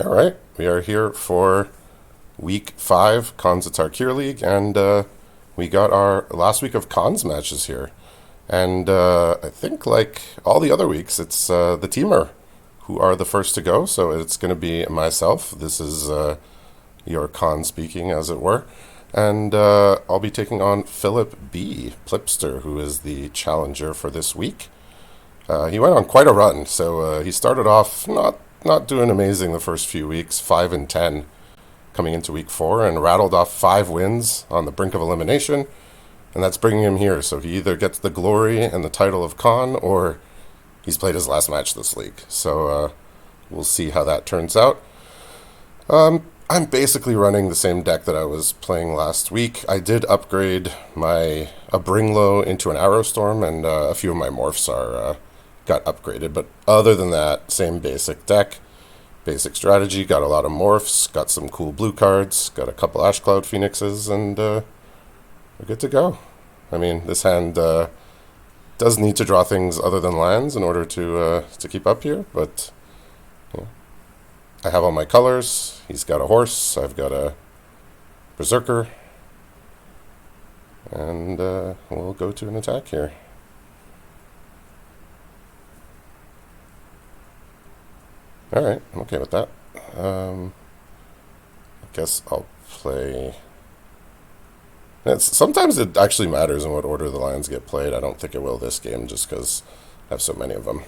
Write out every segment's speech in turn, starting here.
All right, we are here for week 5, Cons at Tarkir League, and we got our last week of Cons matches here. And I think, like all the other weeks, it's the Temur who are the first to go, so it's going to be myself. This is your con speaking, as it were. And I'll be taking on Philip B. Plipster, who is the challenger for this week. He went on quite a run, so he started off not doing amazing the first few weeks, 5-10 coming into week 4, and rattled off 5 wins on the brink of elimination, and that's bringing him here. So he either gets the glory and the title of Khan, or he's played his last match this league. So we'll see how that turns out. I'm basically running the same deck that I was playing last week. I did upgrade my a Bringlow into an Arrowstorm, and a few of my morphs are got upgraded. But other than that, same basic deck, basic strategy. Got a lot of morphs, got some cool blue cards, got a couple Ash Cloud Phoenixes, and we're good to go. I mean, this hand does need to draw things other than lands in order to keep up here, but I have all my colors. He's got a horse. I've got a berserker. And we'll go to an attack here. Alright, I'm okay with that. I guess I'll play... sometimes it actually matters in what order the lines get played. I don't think it will this game just because I have so many of them.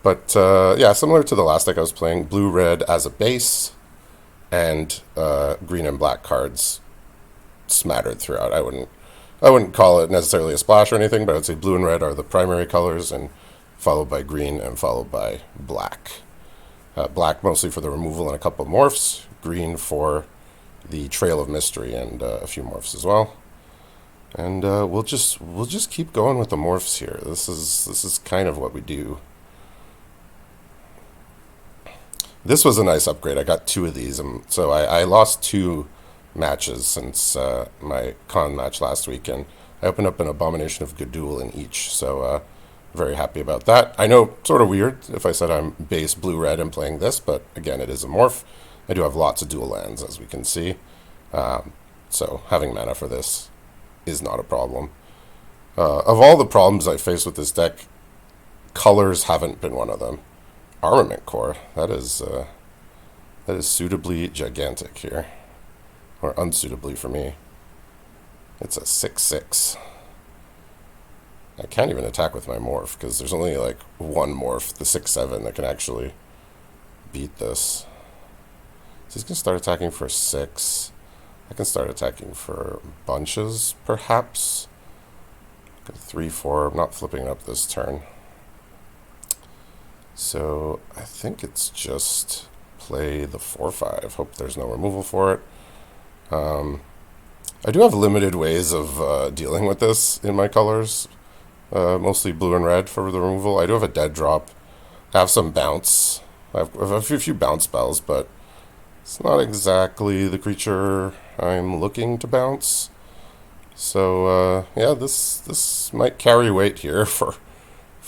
But yeah, similar to the last deck I was playing, blue-red as a base, and green and black cards smattered throughout. I wouldn't call it necessarily a splash or anything, but I'd say blue and red are the primary colors, and followed by green and followed by black. Black mostly for the removal and a couple of morphs, green for the Trail of Mystery and a few morphs as well. And we'll just keep going with the morphs here. This is kind of what we do. This was a nice upgrade. I got 2 of these, so I lost 2 matches since my con match last week, and I opened up an Abomination of Gadul in each, so very happy about that. I know, sort of weird if I said I'm base blue-red and playing this, but again, it is a morph. I do have lots of dual lands, as we can see, so having mana for this is not a problem. Of all the problems I face with this deck, colors haven't been one of them. Armament Core, that is suitably gigantic here, or unsuitably for me. It's a 6/6. I can't even attack with my morph because there's only like one morph, the 6/7, that can actually beat this. So he's gonna start attacking for 6. I can start attacking for bunches, perhaps. Got a 3/4. I'm not flipping it up this turn. So I think it's just play the 4/5. Hope there's no removal for it. I do have limited ways of dealing with this in my colors. Mostly blue and red for the removal. I do have a dead drop. I have some bounce. I have a few bounce spells, but it's not exactly the creature I'm looking to bounce. So yeah, this might carry weight here for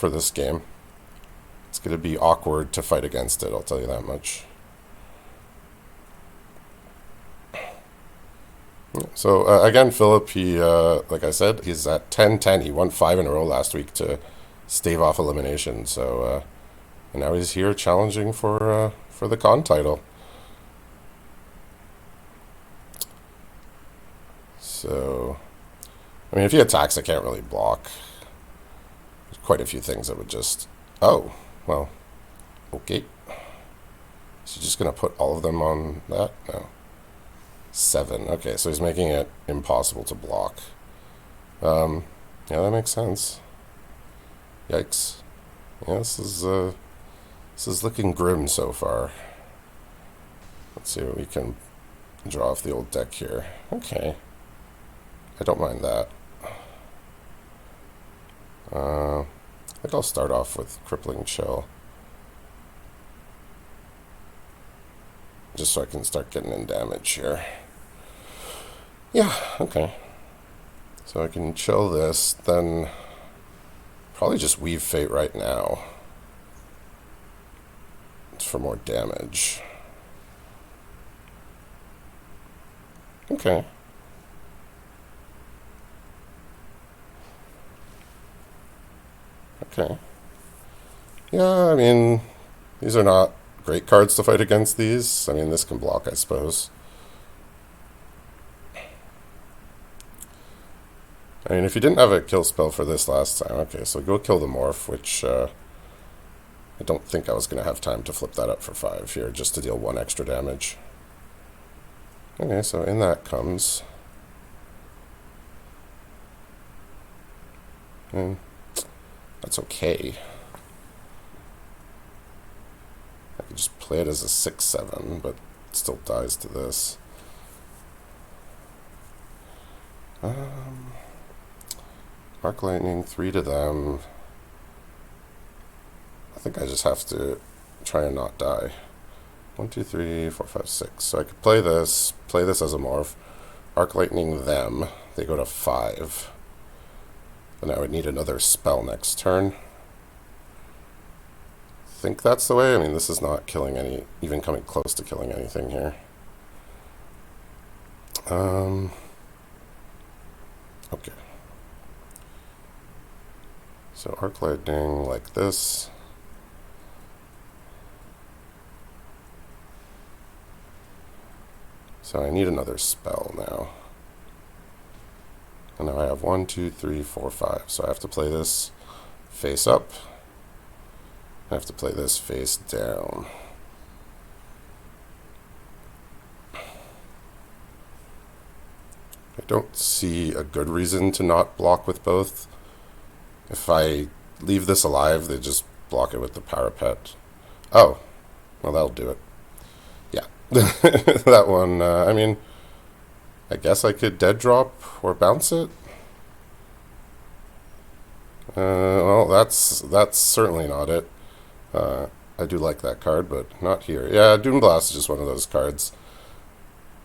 this game. It's going to be awkward to fight against it, I'll tell you that much. So again, Philip, he like I said, he's at 10-10. He won 5 in a row last week to stave off elimination. So and now he's here challenging for the con title. So I mean, if he attacks, I can't really block. There's quite a few things that would just... Oh, well, okay. So just going to put all of them on that? No. 7. Okay, so he's making it impossible to block. Yeah, that makes sense. Yikes. Yeah, this is looking grim so far. Let's see what we can draw off the old deck here. Okay. I don't mind that. I think I'll start off with Crippling Chill. Just so I can start getting in damage here. Yeah, okay. So I can chill this, then probably just Weave Fate right now. for more damage. Okay. Okay. Yeah, I mean, these are not great cards to fight against these. I mean, this can block, I suppose. I mean, if you didn't have a kill spell for this last time, okay, so go kill the Morph, which I don't think I was going to have time to flip that up for 5 here, just to deal 1 extra damage. Okay, so in that comes... that's okay. I could just play it as a 6/7, but it still dies to this. Arc Lightning, 3 to them. I think I just have to try and not die. 1, 2, 3, 4, 5, 6. So I could play this as a Morph, Arc Lightning them. They go to 5. Then I would need another spell next turn. I think that's the way. I mean, this is not killing any, even coming close to killing anything here. Okay. So Arc Lightning like this. So I need another spell now. And now I have 1, 2, 3, 4, 5. So I have to play this face up. I have to play this face down. I don't see a good reason to not block with both. If I leave this alive, they just block it with the parapet. Oh, well, that'll do it. Yeah, that one, I mean, I guess I could dead drop or bounce it. Well, that's certainly not it. I do like that card, but not here. Yeah, Dune Blast is just one of those cards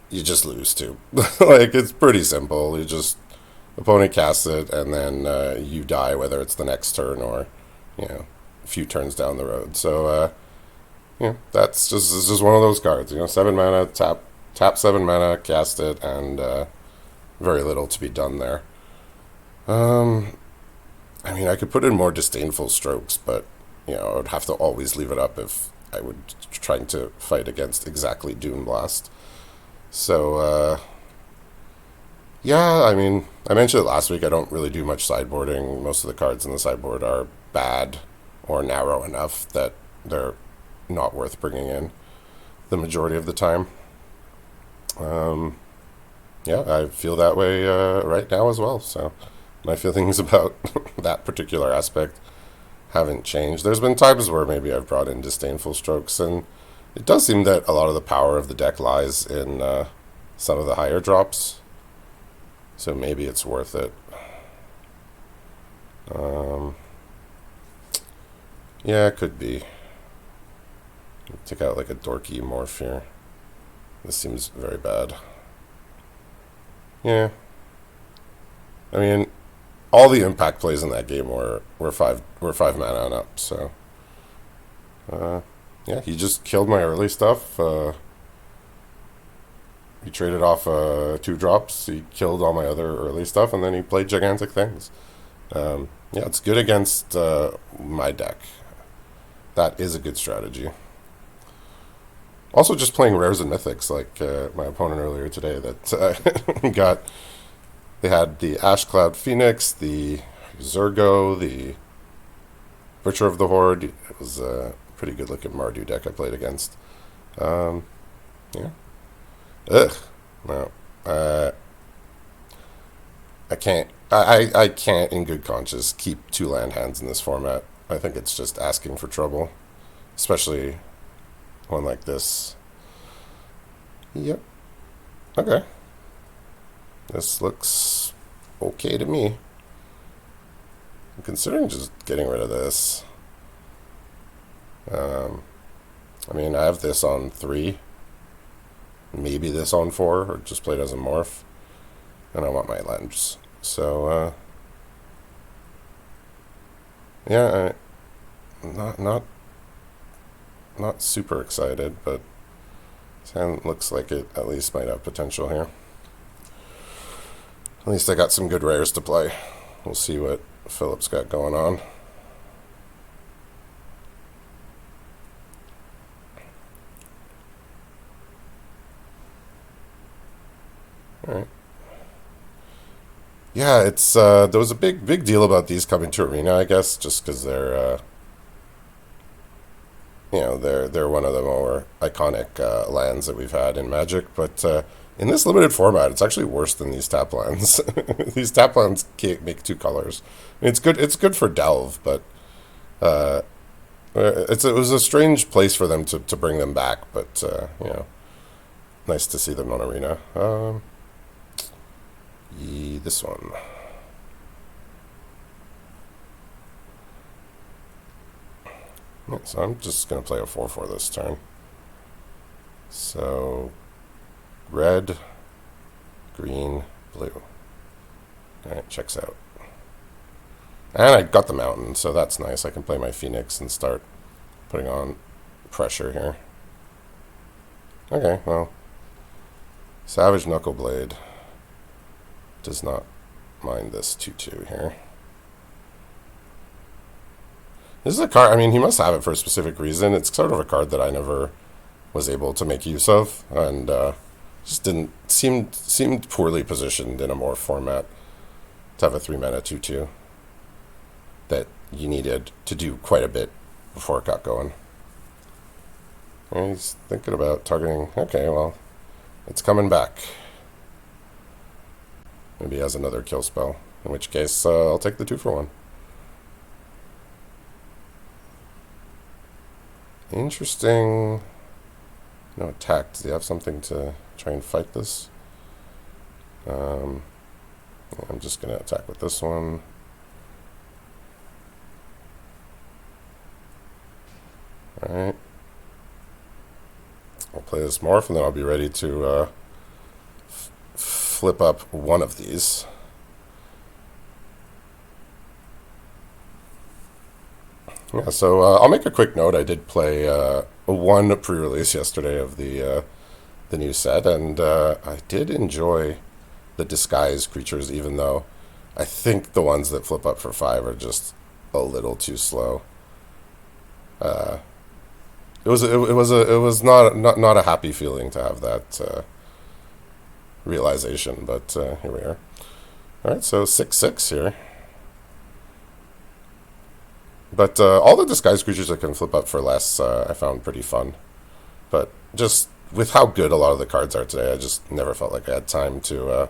you just lose to. Like, it's pretty simple. You just, opponent casts it, and then you die, whether it's the next turn or, you know, a few turns down the road. So, that's just one of those cards. 7 mana, tap 7 mana, cast it, and very little to be done there. I mean, I could put in more disdainful strokes, but I would have to always leave it up if I would trying to fight against exactly Dune Blast. So, yeah, I mean, I mentioned it last week. I don't really do much sideboarding. Most of the cards in the sideboard are bad or narrow enough that they're not worth bringing in the majority of the time. Yeah, I feel that way right now as well. So my feelings about that particular aspect haven't changed. There's been times where maybe I've brought in disdainful strokes, and it does seem that a lot of the power of the deck lies in some of the higher drops. So maybe it's worth it. Yeah, it could be. Take out like a dorky morph here. This seems very bad. Yeah. I mean, all the impact plays in that game were 5 mana and up. So, yeah, he just killed my early stuff. He traded off 2 drops. He killed all my other early stuff, and then he played gigantic things. Yeah, it's good against my deck. That is a good strategy. Also, just playing rares and mythics, like my opponent earlier today that got. They had the Ashcloud Phoenix, the Zergo, the Butcher of the Horde. It was a pretty good looking Mardu deck I played against. Yeah. Ugh. No. I can't. I can't, in good conscience, keep 2 land hands in this format. I think it's just asking for trouble, especially one like this. Yep. Okay. This looks okay to me. I'm considering just getting rid of this. I mean, I have this on 3. Maybe this on 4, or just play it as a morph. And I want my lens. So, yeah, not not super excited, but this hand looks like it at least might have potential here. At least I got some good rares to play. We'll see what Philip's got going on. Alright. Yeah, it's there was a big deal about these coming to Arena, I guess, just because they're they're one of the more iconic lands that we've had in Magic, but in this limited format, it's actually worse than these tap lands. These tap lands can't make two colors. I mean, it's good for Delve, but it was a strange place for them to bring them back, but nice to see them on Arena. This one. Yeah, so I'm just going to play a 4/4 this turn. So, red, green, blue. Alright, checks out. And I got the mountain, so that's nice. I can play my Phoenix and start putting on pressure here. Okay, well, Savage Knuckleblade does not mind this 2/2 here. This is a card, I mean, he must have it for a specific reason. It's sort of a card that I never was able to make use of, and just seemed poorly positioned in a more format to have a 3-mana 2/2 that you needed to do quite a bit before it got going. And he's thinking about targeting, okay, well, it's coming back. Maybe he has another kill spell, in which case I'll take the 2-for-1. Interesting. No attack. Does he have something to try and fight this? I'm just going to attack with this one. Alright. I'll play this morph, and then I'll be ready to flip up one of these. Yeah, so I'll make a quick note. I did play one pre-release yesterday of the new set, and I did enjoy the disguise creatures, even though I think the ones that flip up for 5 are just a little too slow. It was not a happy feeling to have that realization, but here we are. All right, so 6/6 here. But all the disguise creatures that can flip up for less, I found pretty fun. But just with how good a lot of the cards are today, I just never felt like I had time to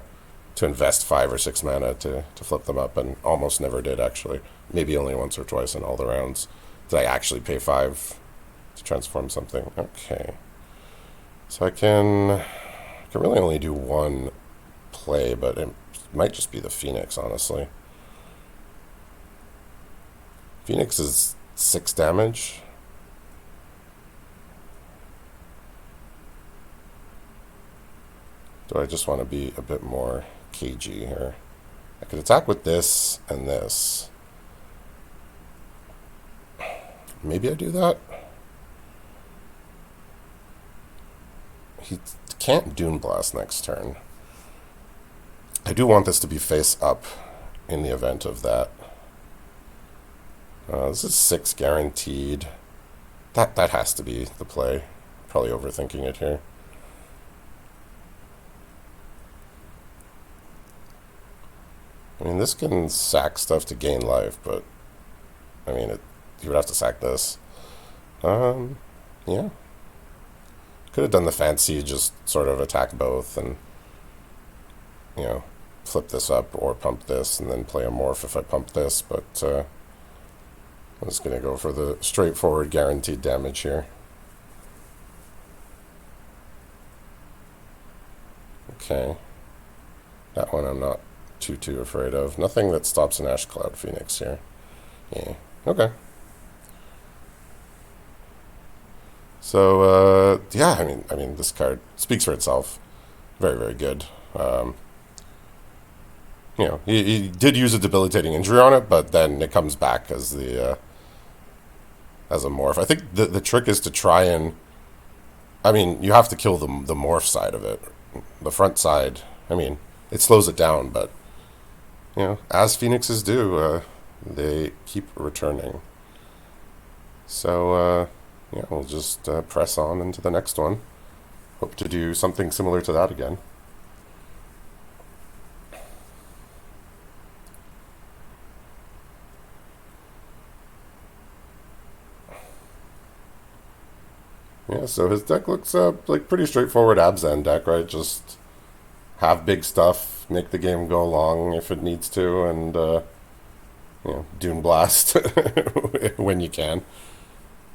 invest 5 or 6 mana to flip them up, and almost never did, actually. Maybe only once or twice in all the rounds did I actually pay 5 to transform something. Okay. So I can really only do one play, but it might just be the Phoenix, honestly. Phoenix is 6 damage. Do I just want to be a bit more cagey here? I could attack with this and this. Maybe I do that. He can't Dune Blast next turn. I do want this to be face up in the event of that. This is 6 guaranteed. That has to be the play. Probably overthinking it here. I mean, this can sack stuff to gain life, but I mean, you would have to sack this. Yeah. Could have done the fancy, just sort of attack both and, flip this up or pump this and then play a morph if I pump this, but I'm just going to go for the straightforward guaranteed damage here. Okay. That one I'm not too afraid of. Nothing that stops an Ash Cloud Phoenix here. Yeah. Okay. So, yeah, I mean, this card speaks for itself. Very, very good. He did use a debilitating injury on it, but then it comes back as the as a morph. I think the trick is to try and, I mean, you have to kill the morph side of it. The front side, I mean, it slows it down, but as phoenixes do, they keep returning. So yeah, we'll just press on into the next one. Hope to do something similar to that again. Yeah, so his deck looks like pretty straightforward Abzan deck, right? Just have big stuff, make the game go along if it needs to, and Dune Blast when you can.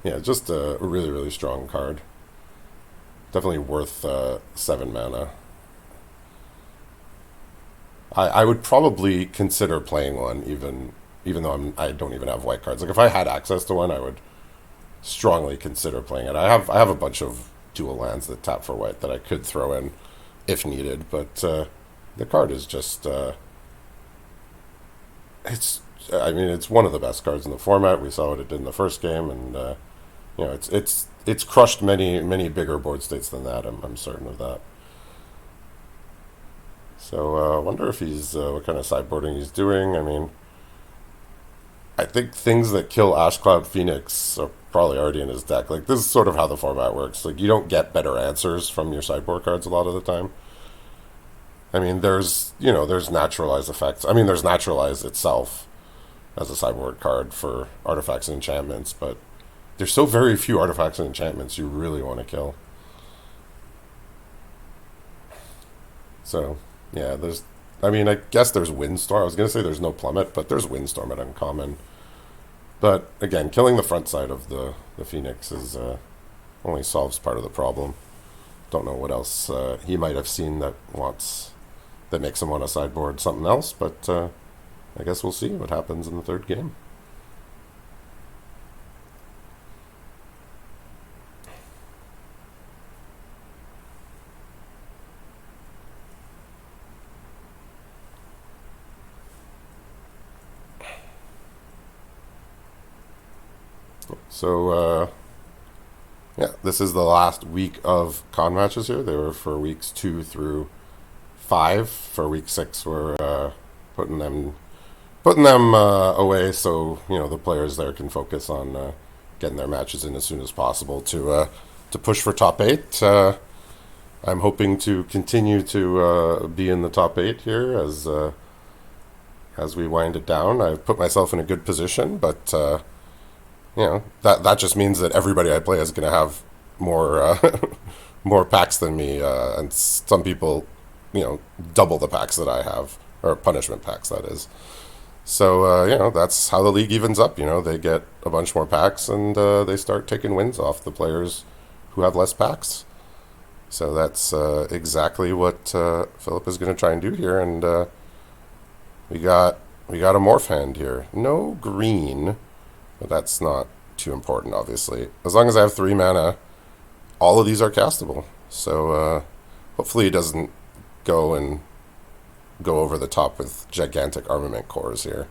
Yeah, just a really, really strong card. Definitely worth 7 mana. I would probably consider playing one, even though I don't even have white cards. Like if I had access to one, I would strongly consider playing it. I have a bunch of dual lands that tap for white that I could throw in if needed, but the card is just it's I mean it's one of the best cards in the format. We saw what it did in the first game, and it's crushed many bigger board states than that. I'm certain of that. So I wonder if he's what kind of sideboarding he's doing. I mean, I think things that kill Ashcloud Phoenix are probably already in his deck. Like this is sort of how the format works. Like you don't get better answers from your sideboard cards a lot of the time. I mean, there's naturalized effects. I mean, there's naturalize itself as a sideboard card for artifacts and enchantments, but there's so very few artifacts and enchantments you really want to kill. So yeah, I mean, I guess there's Windstorm. I was gonna say there's no Plummet, but there's Windstorm at uncommon. But again, killing the front side of the Phoenix is only solves part of the problem. Don't know what else he might have seen that makes him want to sideboard something else, but I guess we'll see what happens in the third game. So yeah, this is the last week of con matches here. They were for weeks 2 through 5. For week 6, we're putting them away, so the players there can focus on getting their matches in as soon as possible to push for top 8. I'm hoping to continue to be in the top 8 here as we wind it down. I've put myself in a good position, but that just means that everybody I play is going to have more more packs than me, and some people double the packs that I have, or punishment packs, that is. So that's how the league evens up. They get a bunch more packs, and they start taking wins off the players who have less packs. So that's exactly what Philip is going to try and do here, and we got a morph hand here. No green. But that's not too important, obviously. As long as I have 3 mana, all of these are castable. So hopefully he doesn't go over the top with gigantic armament cores here.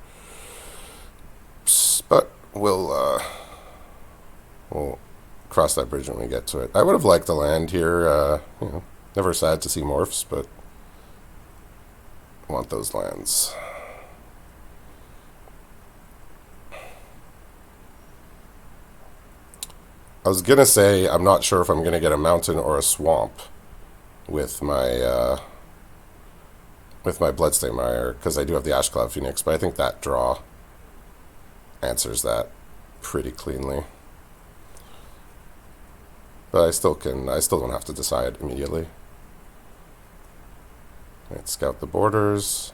But we'll cross that bridge when we get to it. I would have liked the land here. Never sad to see morphs, but I want those lands. I was gonna say I'm not sure if I'm gonna get a mountain or a swamp with my Bloodstained Mire, because I do have the Ashcloud Phoenix, but I think that draw answers that pretty cleanly. But I still don't have to decide immediately. Let's scout the borders.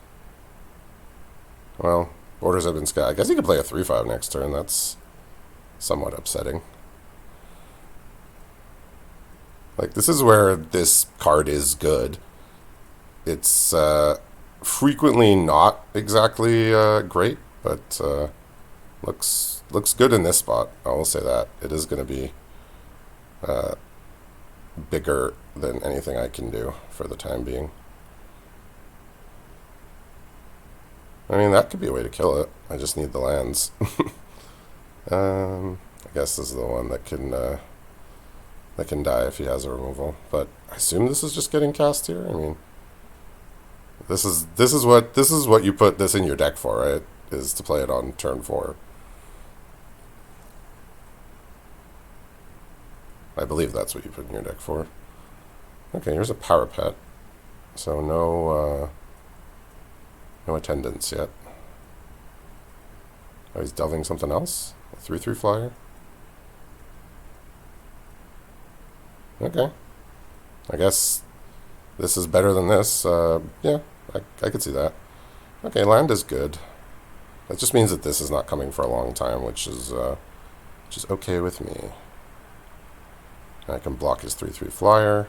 Well, borders have been scouted. I guess he could play a 3/5 next turn. That's somewhat upsetting. Like, this is where this card is good. It's frequently not exactly great, but looks good in this spot. I will say that. It is going to be bigger than anything I can do for the time being. I mean, that could be a way to kill it. I just need the lands. I guess this is the one that can die if he has a removal. But I assume this is just getting cast here. I mean, this is what you put this in your deck for, right? Is to play it on turn 4. I believe that's what you put in your deck for. Okay, here's a parapet. So no attendance yet. Oh, he's delving something else? A 3/3 flyer? Okay. I guess this is better than this. Yeah, I could see that. Okay, land is good. That just means that this is not coming for a long time, which is okay with me. I can block his 3/3 flyer.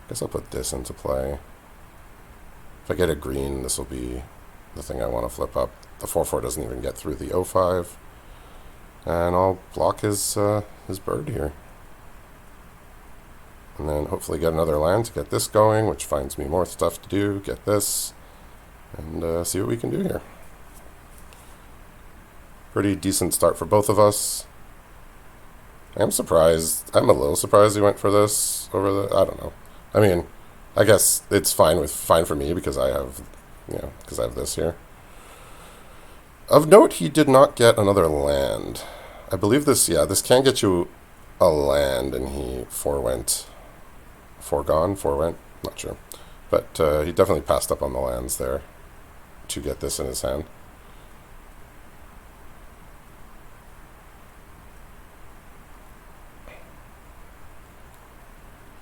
Guess I'll put this into play. If I get a green, this will be the thing I want to flip up. The 4/4 doesn't even get through the 0/5. And I'll block his bird here. And then hopefully get another land to get this going, which finds me more stuff to do. Get this. And see what we can do here. Pretty decent start for both of us. I'm surprised. I'm a little surprised he went for this over the... I don't know. I mean, I guess it's fine for me because I have this here. Of note, he did not get another land. I believe this can get you a land, and he forewent, not sure. But he definitely passed up on the lands there to get this in his hand.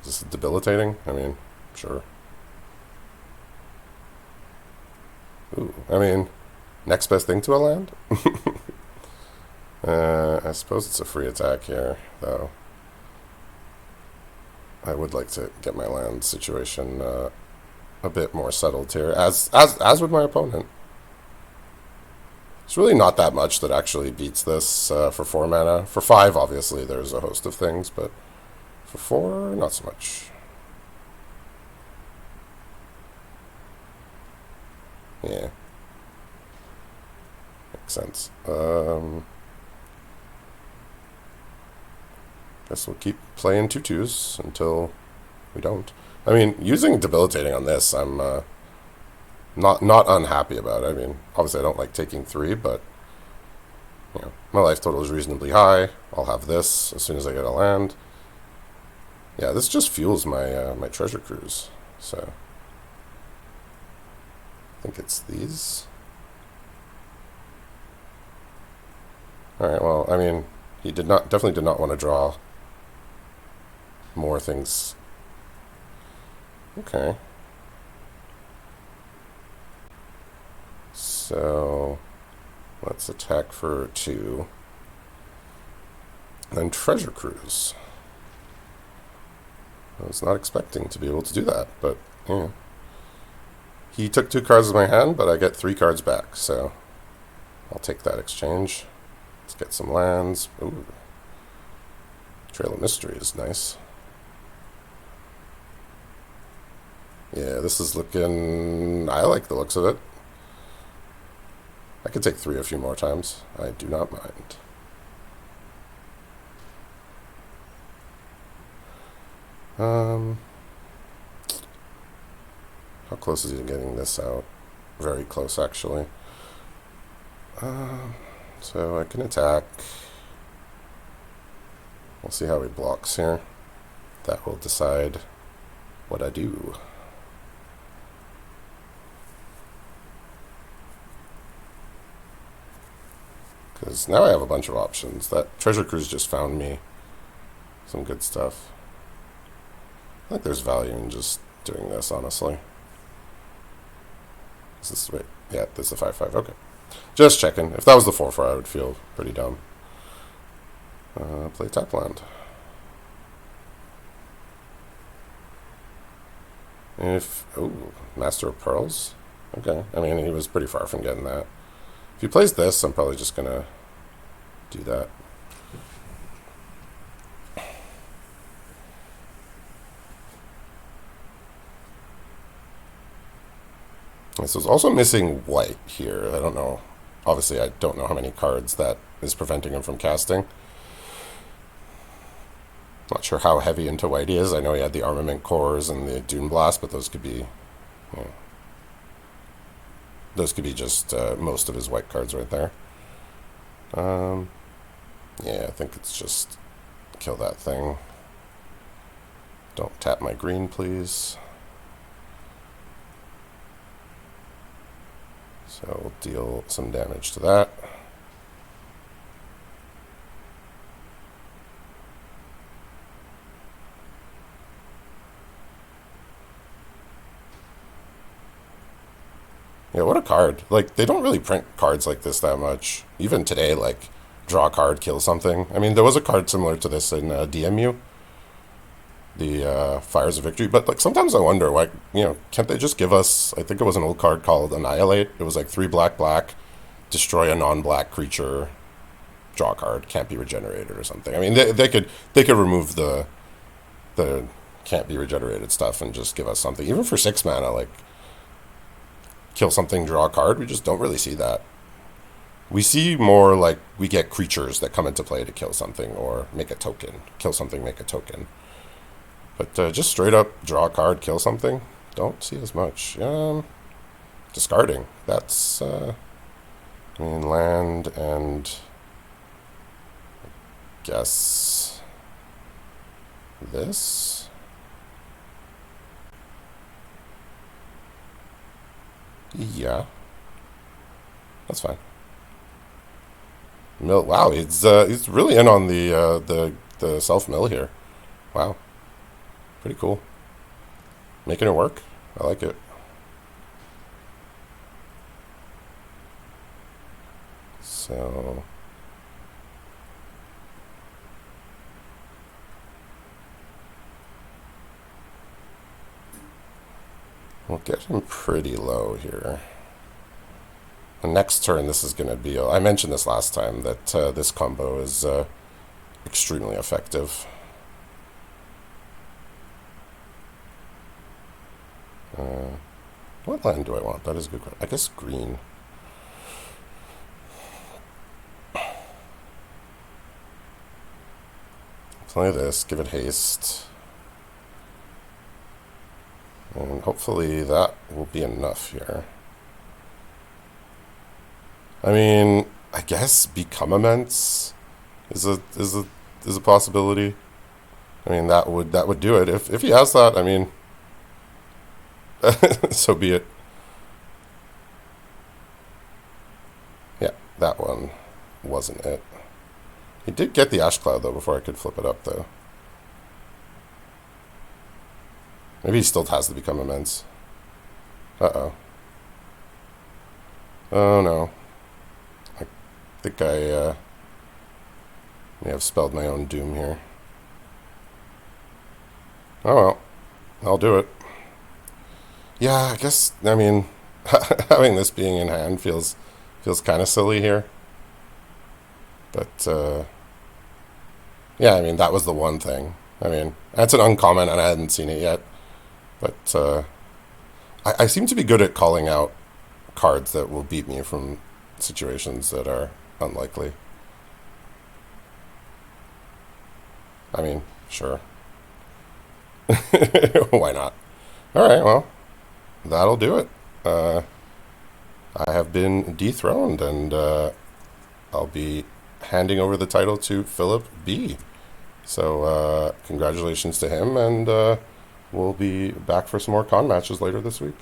Is this debilitating? I mean, sure. Ooh, I mean, next best thing to a land? I suppose it's a free attack here, though. I would like to get my land situation a bit more settled here, as would my opponent. It's really not that much that actually beats this for 4 mana. For 5, obviously, there's a host of things, but for 4, not so much. Yeah. Makes sense. Guess we'll keep playing 2/2s until we don't. I mean, using debilitating on this, I'm not unhappy about it. I mean, obviously I don't like taking 3, but my life total is reasonably high. I'll have this as soon as I get a land. Yeah, this just fuels my my treasure cruise. So I think it's these. All right. Well, I mean, he definitely did not want to draw more things. Okay. So let's attack for 2. Then treasure cruise. I was not expecting to be able to do that, but yeah. He took 2 cards in my hand, but I get 3 cards back, so I'll take that exchange. Let's get some lands. Ooh. Trail of Mystery is nice. Yeah, this is looking... I like the looks of it. I could take 3 a few more times. I do not mind. How close is he to getting this out? Very close, actually. So I can attack. We'll see how he blocks here. That will decide what I do. Because now I have a bunch of options. That treasure cruise just found me some good stuff. I think there's value in just doing this, honestly. Is this, wait, yeah, this is a 5/5, okay. Just checking. If that was the 4/4, I would feel pretty dumb. Play tap land. Master of Pearls? Okay, I mean, he was pretty far from getting that. If he plays this, I'm probably just gonna do that. This is also missing white here. I don't know. obviously I don't know how many cards that is preventing him from casting. Not sure how heavy into white he is. I know he had the Armament Cores and the Dune Blast, but those could be, you know, those could be just most of his white cards right there. Yeah, I think it's just kill that thing. Don't tap my green, please. So we'll deal some damage to that. Yeah, what a card. Like, they don't really print cards like this that much. Even today, like, draw a card, kill something. I mean, there was a card similar to this in DMU, the Fires of Victory. But, like, sometimes I wonder, like, can't they just give us, I think it was an old card called Annihilate. It was like 3 black, black, destroy a non-black creature, draw a card, can't be regenerated or something. I mean, they could remove the can't be regenerated stuff and just give us something. Even for 6 mana, like, kill something, draw a card. We just don't really see that. We see more like we get creatures that come into play to kill something or make a token. Kill something, make a token. But just straight up draw a card, kill something, don't see as much. Discarding. That's, land and guess this. Yeah, that's fine. Mill. Wow, he's really in on the self mill here. Wow, pretty cool. Making it work. I like it. So we'll get him pretty low here. The next turn, this is going to be... I mentioned this last time, that this combo is extremely effective. What land do I want? That is a good question. I guess green. Play this, give it haste. And hopefully that will be enough here. I mean, I guess become immense is a possibility. I mean, that would do it. If he has that, I mean, so be it. Yeah, that one wasn't it. He did get the Ash Cloud though before I could flip it up though. Maybe he still has to become immense. Uh-oh. Oh no. I think I may have spelled my own doom here. Oh well. I'll do it. Yeah, I guess, I mean, having this being in hand feels kind of silly here. But, yeah, I mean, that was the one thing. I mean, that's an uncommon and I hadn't seen it yet. But I seem to be good at calling out cards that will beat me from situations that are unlikely. I mean, sure. Why not? All right, well, that'll do it. I have been dethroned, and I'll be handing over the title to Philip B. So congratulations to him, and we'll be back for some more con matches later this week.